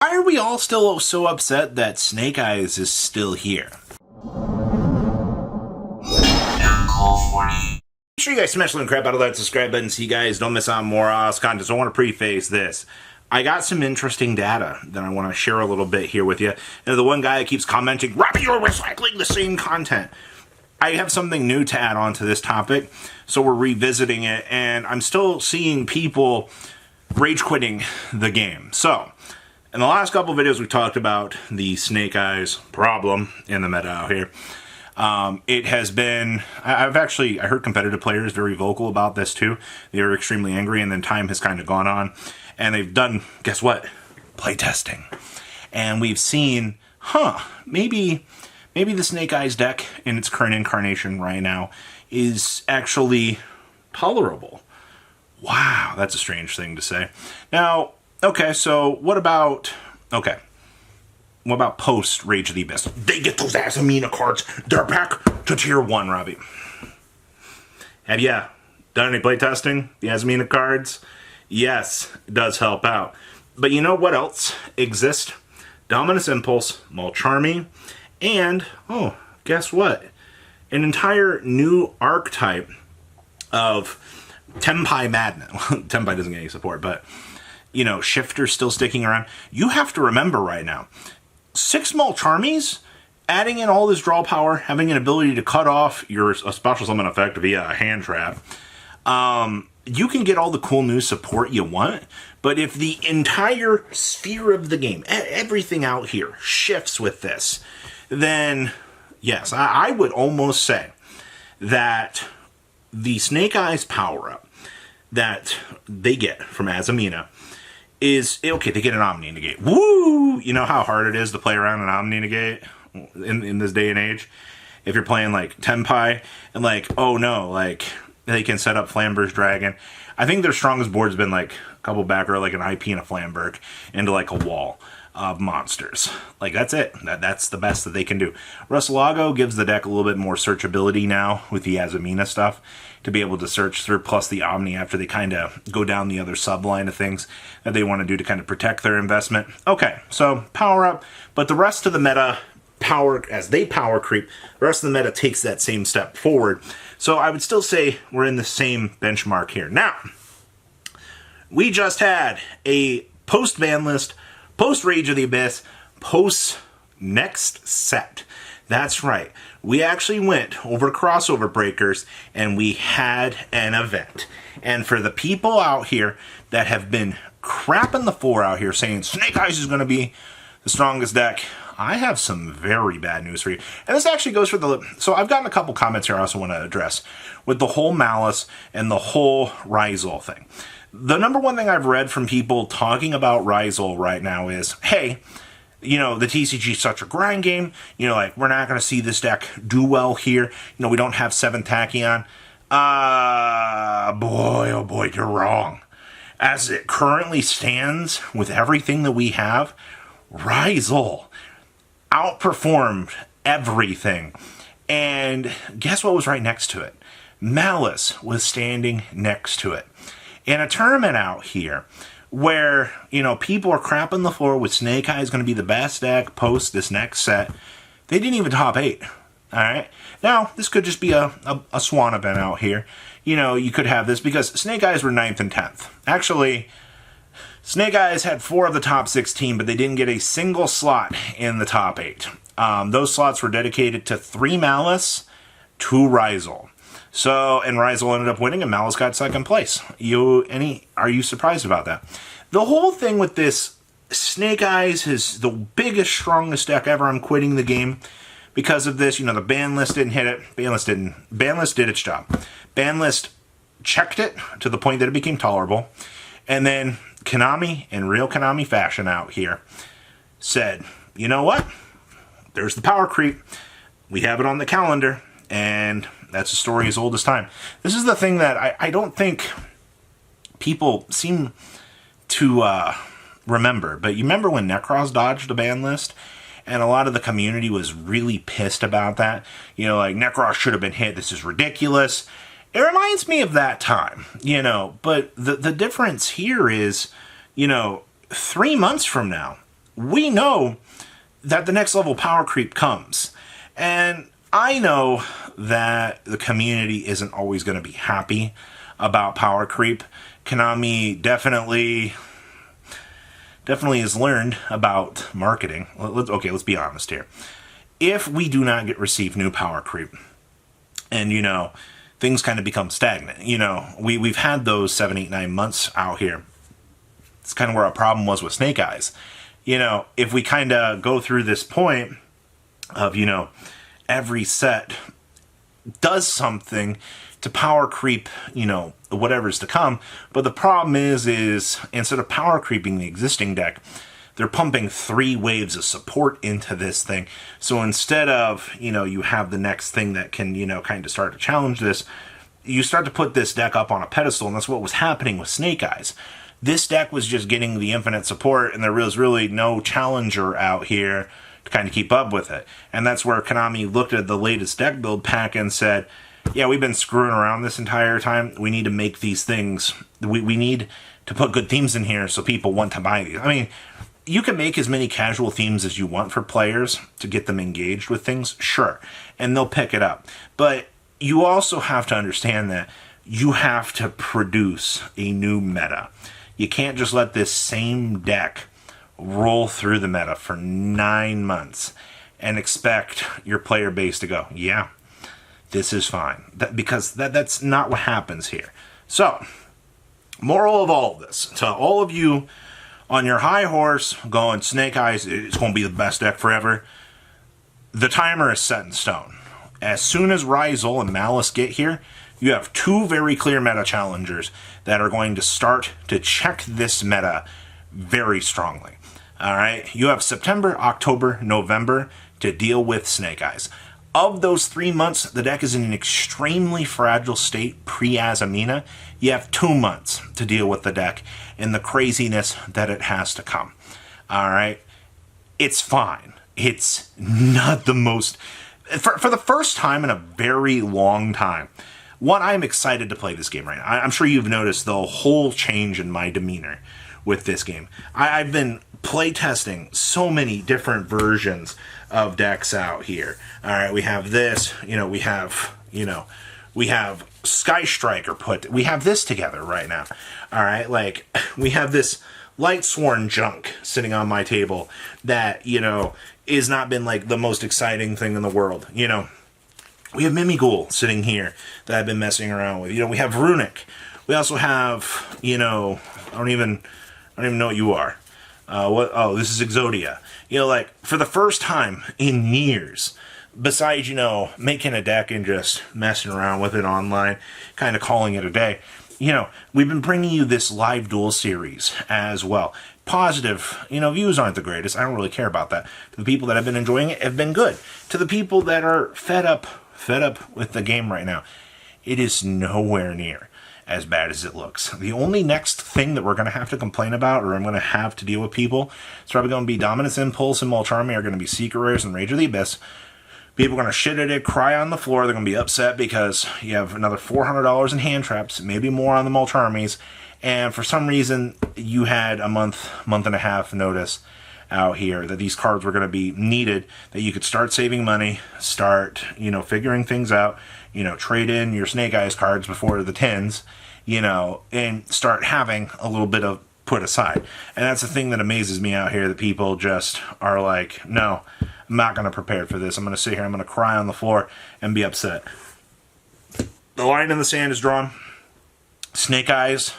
Why are we all still so upset that Snake Eyes is still here? Make sure you guys smash the crap out of that subscribe button so you guys don't miss out on more awesome content. So I want to preface this. I got some interesting data that I want to share a little bit here with you. And the one guy that keeps commenting, Robbie, you're recycling the same content. I have something new to add on to this topic, so we're revisiting it, and I'm still seeing people rage quitting the game. So, in the last couple of videos, we talked about the Snake Eyes problem in the meta out here. It has been, I heard competitive players very vocal about this too. They were extremely angry, and then time has kind of gone on, and they've done, guess what? Playtesting. And we've seen, maybe the Snake Eyes deck in its current incarnation right now is actually tolerable. Wow, that's a strange thing to say. Now, okay, so what about post Rage of the Abyss? They get those Azamina cards. They're back to tier 1, Robbie. Have you done any playtesting? The Azamina cards? Yes, it does help out. But you know what else exists? Dominus Impulse, Mulcharmy, and, guess what? An entire new archetype of Tenpai Madness. Tenpai doesn't get any support, but, Shifter's still sticking around. You have to remember right now, 6 Mulcharmies, adding in all this draw power, having an ability to cut off a special summon effect via a hand trap, you can get all the cool new support you want, but if the entire sphere of the game, everything out here, shifts with this, then yes, I would almost say that the Snake Eyes power-up that they get from Azamina is, okay, they get an Omni Negate. Woo! You know how hard it is to play around an Omni Negate in this day and age? If you're playing, Tenpai, and, they can set up Flamber's Dragon. I think their strongest board's been, a couple backer, an IP and a Flamberg, into, a wall of monsters. That's it. That's the best that they can do. Russelago gives the deck a little bit more searchability now with the Azamina stuff to be able to search through, plus the Omni after they kind of go down the other subline of things that they want to do to kind of protect their investment. Okay, so power up, but the rest of the meta as they power creep, the rest of the meta takes that same step forward. So I would still say we're in the same benchmark here. Now, we just had a post-ban list, post-Rage of the Abyss, post-next set. That's right. We actually went over Crossover Breakers, and we had an event. And for the people out here that have been crapping the floor out here saying Snake Eyes is going to be the strongest deck, I have some very bad news for you. And this actually goes for so I've gotten a couple comments here I also want to address with the whole Malice and the whole Ryzel thing. The number one thing I've read from people talking about Ryzel right now is, hey, the TCG is such a grind game. We're not going to see this deck do well here. We don't have 7 Tachyon. Boy, oh boy, you're wrong. As it currently stands with everything that we have, Ryzel outperformed everything. And guess what was right next to it? Malice was standing next to it. In a tournament out here where, people are crapping the floor with Snake Eyes going to be the best deck post this next set, they didn't even top 8. All right? Now, this could just be a swan event out here. You could have this because Snake Eyes were 9th and 10th. Actually, Snake Eyes had 4 of the top 16, but they didn't get a single slot in the top 8. Those slots were dedicated to 3 Malice, 2 Ryzel. So, and Ryzel ended up winning, and Malice got 2nd place. Are you surprised about that? The whole thing with this, Snake Eyes is the biggest, strongest deck ever. I'm quitting the game because of this. The ban list didn't hit it. Ban list did its job. Ban list checked it to the point that it became tolerable. And then Konami, in real Konami fashion out here, said, you know what? There's the power creep. We have it on the calendar, and that's a story as old as time. This is the thing that I don't think people seem to remember. But you remember when Necros dodged the ban list? And a lot of the community was really pissed about that. Necros should have been hit. This is ridiculous. It reminds me of that time, but the difference here is, 3 months from now, we know that the next level power creep comes. And I know that the community isn't always going to be happy about power creep. Konami definitely has learned about marketing. Let's be honest here. If we do not receive new power creep, and things kind of become stagnant, we've had those 7, 8, 9 months out here. It's kind of where our problem was with Snake Eyes. If we kind of go through this point of, every set does something to power creep, whatever's to come. But the problem is instead of power creeping the existing deck, they're pumping 3 waves of support into this thing. So instead of, you have the next thing that can, kind of start to challenge this, you start to put this deck up on a pedestal, and that's what was happening with Snake Eyes. This deck was just getting the infinite support, and there was really no challenger out here to kind of keep up with it. And that's where Konami looked at the latest deck build pack and said, yeah, we've been screwing around this entire time. We need to make these things. We need to put good themes in here so people want to buy these. I mean, you can make as many casual themes as you want for players to get them engaged with things, sure, and they'll pick it up. But you also have to understand that you have to produce a new meta. You can't just let this same deck roll through the meta for 9 months and expect your player base to go, yeah, this is fine. Because that's not what happens here. So, moral of all of this, to all of you on your high horse going, Snake Eyes, it's going to be the best deck forever, the timer is set in stone. As soon as Ryzel and Malice get here, you have 2 very clear meta challengers that are going to start to check this meta very strongly. Alright, you have September, October, November to deal with Snake Eyes. Of those 3 months, the deck is in an extremely fragile state pre-Azamina. You have 2 months to deal with the deck and the craziness that it has to come. Alright, it's fine. It's not the most... For the first time in a very long time, I'm excited to play this game right now. I'm sure you've noticed the whole change in my demeanor with this game. I've been playtesting so many different versions of decks out here. All right, we have this, we have Sky Striker we have this together right now. All right, like we have this Lightsworn junk sitting on my table that, is not been like the most exciting thing in the world. We have Mimighoul sitting here that I've been messing around with. We have Runic. We also have, I don't even know what you are. This is Exodia. For the first time in years, besides, making a deck and just messing around with it online, kind of calling it a day, we've been bringing you this live duel series as well. Positive, views aren't the greatest. I don't really care about that. The people that have been enjoying it have been good. To the people that are fed up with the game right now, it is nowhere near as bad as it looks. The only next thing that we're going to have to complain about, or I'm going to have to deal with people, it's probably going to be Dominance Impulse and Mulcharmy are going to be Secret Rares and Rage of the Abyss. People are going to shit at it, cry on the floor. They're going to be upset because you have another $400 in hand traps, maybe more on the Mulcharmies, and for some reason you had a month and a half notice out here that these cards were going to be needed, that you could start saving money, start, figuring things out, trade in your Snake Eyes cards before the 10s, and start having a little bit of put aside. And that's the thing that amazes me out here, that people just are like, no, I'm not going to prepare for this. I'm going to sit here, I'm going to cry on the floor and be upset. The line in the sand is drawn. Snake Eyes,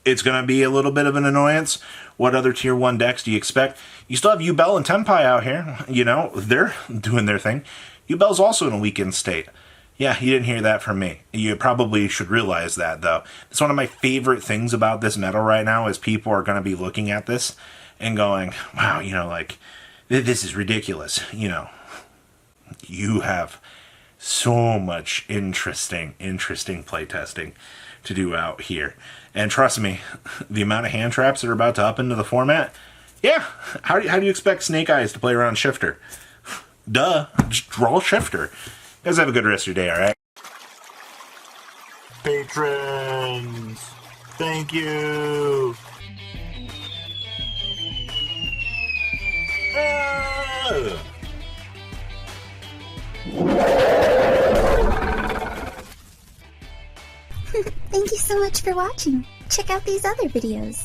it's going to be a little bit of an annoyance. What other Tier 1 decks do you expect? You still have Yubel and Tenpai out here. They're doing their thing. Yubel's also in a weakened state. Yeah, you didn't hear that from me. You probably should realize that, though. It's one of my favorite things about this meta right now is people are going to be looking at this and going, wow, this is ridiculous. You have so much interesting playtesting to do out here. And trust me, the amount of hand traps that are about to up into the format, yeah, how do you expect Snake Eyes to play around Shifter? Duh, just draw Shifter. You guys have a good rest of your day, alright? Patrons, thank you! Thank you so much for watching. Check out these other videos.